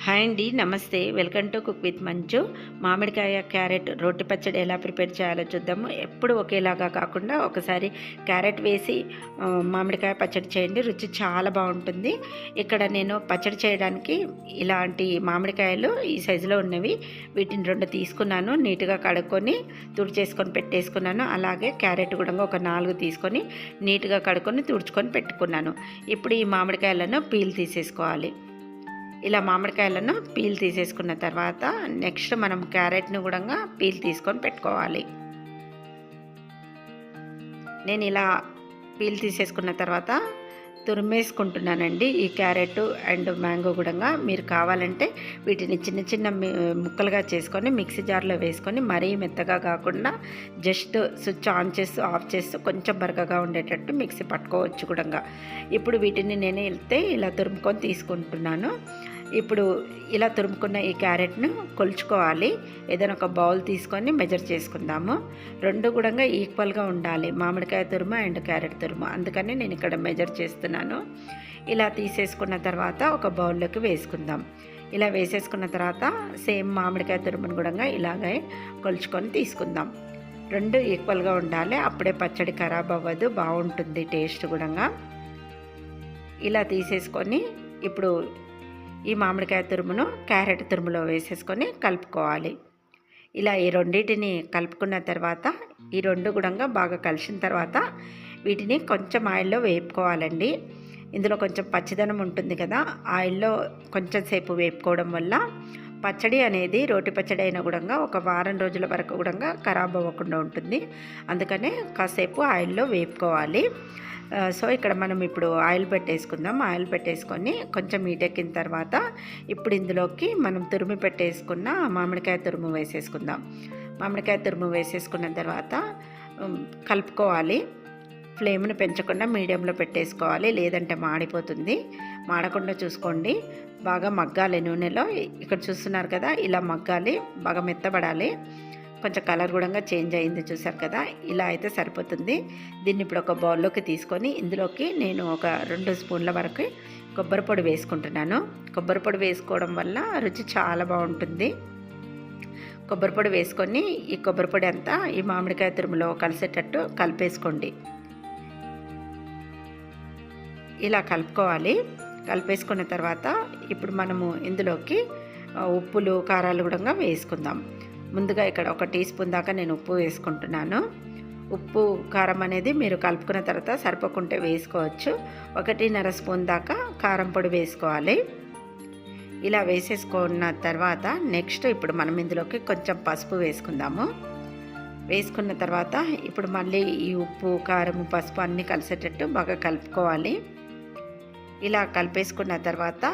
Hi అండి, నమస్తే. Welcome to cook with మంచు. మామిడికాయ క్యారెట్ రోటి పచ్చడి ఎలా ప్రిపేర్ చేయాలో చూద్దాము. ఎప్పుడు ఒకేలాగా కాకుండా ఒకసారి క్యారెట్ వేసి మామిడికాయ పచ్చడి చేయండి, రుచి చాలా బాగుంటుంది. ఇక్కడ నేను పచ్చడి చేయడానికి ఇలాంటి మామిడికాయలు ఈ సైజులో ఉన్నవి, వీటిని 2 తీసుకున్నాను. నీట్గా కడుక్కొని తుడిచేసుకొని పెట్టేసుకున్నాను. అలాగే క్యారెట్ కూడా ఒక 4 తీసుకొని నీట్గా కడుక్కొని తుడుచుకొని పెట్టుకున్నాను. ఇప్పుడు ఈ మామిడికాయలను పీల్ తీసేసుకోవాలి. ఇలా మామిడికాయలను పీల్ తీసేసుకున్న తర్వాత నెక్స్ట్ మనం క్యారెట్ను కూడా పీల్ తీసుకొని పెట్టుకోవాలి. నేను ఇలా పీల్ తీసేసుకున్న తర్వాత తురిమేసుకుంటున్నానండి. ఈ క్యారెట్ అండ్ మ్యాంగో కూడా మీరు కావాలంటే వీటిని చిన్న చిన్న ముక్కలుగా చేసుకొని మిక్సీ జార్లో వేసుకొని మరీ మెత్తగా కాకుండా జస్ట్ స్విచ్ ఆన్ చేస్తూ ఆఫ్ చేస్తూ కొంచెం బరకగా ఉండేటట్టు మిక్సీ పట్టుకోవచ్చు కూడా. ఇప్పుడు వీటిని నేను ఇలా తురుముకొని తీసుకుంటున్నాను. ఇప్పుడు ఇలా తురుముకున్న ఈ క్యారెట్ను కొలుచుకోవాలి. ఏదైనా ఒక బౌల్ తీసుకొని మెజర్ చేసుకుందాము. 2 కూడా ఈక్వల్గా ఉండాలి, మామిడికాయ తురుము అండ్ క్యారెట్ తురుము. అందుకని నేను ఇక్కడ మెజర్ చేస్తున్నాను. ఇలా తీసేసుకున్న తర్వాత ఒక బౌల్లోకి వేసుకుందాం. ఇలా వేసేసుకున్న తర్వాత సేమ్ మామిడికాయ తురుమును కూడా ఇలాగే కొలుచుకొని తీసుకుందాం. 2 ఈక్వల్గా ఉండాలి, అప్పుడే పచ్చడి ఖరాబ్ అవ్వదు, బాగుంటుంది టేస్ట్ కూడా. ఇలా తీసేసుకొని ఇప్పుడు ఈ మామిడికాయ తురుమును క్యారెట్ తురుములో వేసేసుకొని కలుపుకోవాలి. ఇలా ఈ రెండింటిని కలుపుకున్న తర్వాత ఈ 2 కూడా బాగా కలిసిన తర్వాత వీటిని కొంచెం ఆయిల్లో వేపుకోవాలండి. ఇందులో కొంచెం పచ్చిదనం ఉంటుంది కదా, ఆయిల్లో కొంచెం సేపు వేపుకోవడం వల్ల పచ్చడి అనేది రోటి పచ్చడి అయినా కూడా ఒక వారం రోజుల వరకు కూడా ఖరాబ్ అవ్వకుండా ఉంటుంది. అందుకనే కాసేపు ఆయిల్లో వేపుకోవాలి. సో ఇక్కడ మనం ఇప్పుడు ఆయిల్ పెట్టేసుకుందాం. ఆయిల్ పెట్టేసుకొని కొంచెం హీటెక్కిన తర్వాత ఇప్పుడు ఇందులోకి మనం తురుము పెట్టేసుకున్న మామిడికాయ తురుము వేసేసుకుందాం. మామిడికాయ తురుము వేసేసుకున్న తర్వాత కలుపుకోవాలి. ఫ్లేమ్ను పెంచకుండా మీడియంలో పెట్టేసుకోవాలి, లేదంటే మాడిపోతుంది. మాడకుండా చూసుకోండి. బాగా మగ్గాలి నూనెలో. ఇక్కడ చూస్తున్నారు కదా, ఇలా మగ్గాలి, బాగా మెత్తబడాలి. కొంచెం కలర్ కూడా చేంజ్ అయింది, చూసారు కదా, ఇలా అయితే సరిపోతుంది. దీన్ని ఇప్పుడు ఒక బౌల్లోకి తీసుకొని ఇందులోకి నేను ఒక 2 స్పూన్ల వరకు కొబ్బరి పొడి వేసుకుంటున్నాను. కొబ్బరి పొడి వేసుకోవడం వల్ల రుచి చాలా బాగుంటుంది. కొబ్బరి పొడి వేసుకొని ఈ కొబ్బరి పొడి అంతా ఈ మామిడికాయ తురుములో కలిసేటట్టు కలిపేసుకోండి. ఇలా కలుపుకోవాలి. కలిపేసుకున్న తర్వాత ఇప్పుడు మనము ఇందులోకి ఉప్పులు కారాలు కూడా వేసుకుందాం. ముందుగా ఇక్కడ 1 టీ స్పూన్ దాకా నేను ఉప్పు వేసుకుంటున్నాను. ఉప్పు కారం అనేది మీరు కలుపుకున్న తర్వాత సరిపోకుంటే వేసుకోవచ్చు. 1.5 స్పూన్ దాకా కారం పొడి వేసుకోవాలి. ఇలా వేసేసుకున్న తర్వాత నెక్స్ట్ ఇప్పుడు మనం ఇందులోకి కొంచెం పసుపు వేసుకుందాము. వేసుకున్న తర్వాత ఇప్పుడు మళ్ళీ ఈ ఉప్పు కారం పసుపు అన్నీ కలిసేటట్టు బాగా కలుపుకోవాలి. ఇలా కలిపేసుకున్న తర్వాత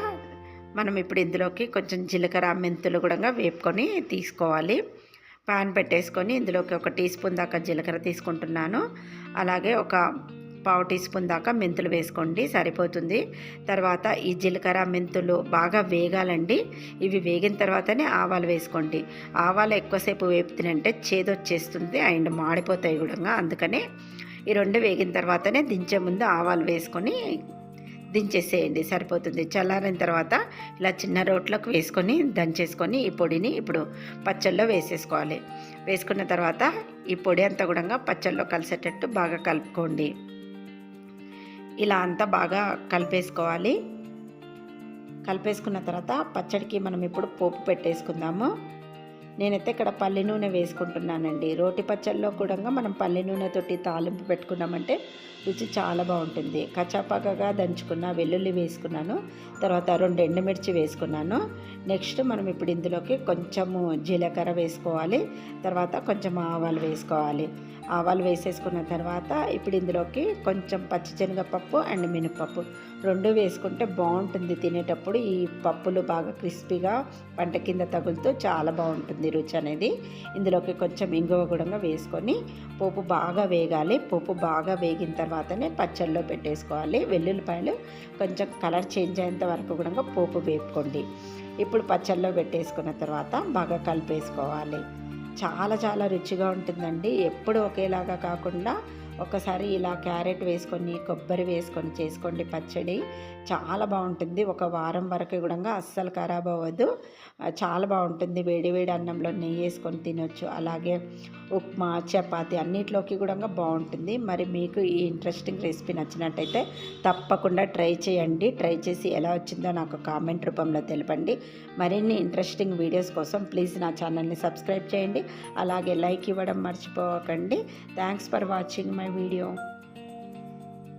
మనం ఇప్పుడు ఇందులోకి కొంచెం జీలకర్ర మెంతులు కూడా వేపుకొని తీసుకోవాలి. పాన్ పెట్టేసుకొని ఇందులోకి 1 టీ స్పూన్ దాకా జీలకర్ర తీసుకుంటున్నాను. అలాగే ఒక పావు టీ స్పూన్ దాకా మెంతులు వేసుకోండి, సరిపోతుంది. తర్వాత ఈ జీలకర్ర మెంతులు బాగా వేగాలండి. ఇవి వేగిన తర్వాతనే ఆవాలు వేసుకోండి. ఆవాలు ఎక్కువసేపు వేపుతుంటే చేదొచ్చేస్తుంది అండ్ మాడిపోతాయి కూడా. అందుకనే ఈ 2 వేగిన తర్వాతనే దించే ముందు ఆవాలు వేసుకొని దించేసేయండి, సరిపోతుంది. చల్లారిన తర్వాత ఇలా చిన్న రోట్లోకి వేసుకొని దంచేసుకొని ఈ పొడిని ఇప్పుడు పచ్చళ్ళలో వేసేసుకోవాలి. వేసుకున్న తర్వాత ఈ పొడి అంతా కూడా పచ్చళ్ళలో కలిసేటట్టు బాగా కలుపుకోండి. ఇలా అంతా బాగా కలిపేసుకోవాలి. కలిపేసుకున్న తర్వాత పచ్చడికి మనం ఇప్పుడు పోపు పెట్టేసుకుందాము. నేనైతే ఇక్కడ పల్లి నూనె వేసుకుంటున్నానండి. రోటి పచ్చళ్ళలో కూడా మనం పల్లి నూనెతోటి తాలింపు పెట్టుకున్నామంటే రుచి చాలా బాగుంటుంది. కచ్చాపక్కగా దంచుకున్న వెల్లుల్లి వేసుకున్నాను. తర్వాత 2 ఎండుమిర్చి వేసుకున్నాను. నెక్స్ట్ మనం ఇప్పుడు ఇందులోకి కొంచెము జీలకర్ర వేసుకోవాలి. తర్వాత కొంచెం ఆవాలు వేసుకోవాలి. ఆవాలు వేసేసుకున్న తర్వాత ఇప్పుడు ఇందులోకి కొంచెం పచ్చిశనగపప్పు అండ్ మినపప్పు 2 వేసుకుంటే బాగుంటుంది తినేటప్పుడు. ఈ పప్పులు బాగా క్రిస్పీగా పంట కింద తగులుతూ చాలా బాగుంటుంది రుచి అనేది. ఇందులోకి కొంచెం ఇంగువ కూడా వేసుకొని పోపు బాగా వేగాలి. పోపు బాగా వేగిన తర్వాతనే పచ్చళ్ళలో పెట్టేసుకోవాలి. వెల్లుల్లిపాయలు కొంచెం కలర్ చేంజ్ అయ్యేంత వరకు కూడా పోపు వేపుకోండి. ఇప్పుడు పచ్చళ్ళలో పెట్టేసుకున్న తర్వాత బాగా కలిపేసుకోవాలి. చాలా చాలా రుచిగా ఉంటుందండి. ఎప్పుడు ఒకేలాగా కాకుండా ఒకసారి ఇలా క్యారెట్ వేసుకొని కొబ్బరి వేసుకొని చేసుకోండి పచ్చడి, చాలా బాగుంటుంది. ఒక వారం వరకు కూడా అస్సలు ఖరాబ్ అవ్వదు. చాలా బాగుంటుంది. వేడి వేడి అన్నంలో నెయ్యి వేసుకొని తినొచ్చు. అలాగే ఉప్మా, చపాతి అన్నిట్లోకి కూడా బాగుంటుంది. మరి మీకు ఈ ఇంట్రెస్టింగ్ రెసిపీ నచ్చినట్టయితే తప్పకుండా ట్రై చేయండి. ట్రై చేసి ఎలా వచ్చిందో నాకు కామెంట్ రూపంలో తెలపండి. మరిన్ని ఇంట్రెస్టింగ్ వీడియోస్ కోసం ప్లీజ్ నా ఛానల్ని సబ్స్క్రైబ్ చేయండి. అలాగే లైక్ ఇవ్వడం మర్చిపోకండి. Thanks for watching my video.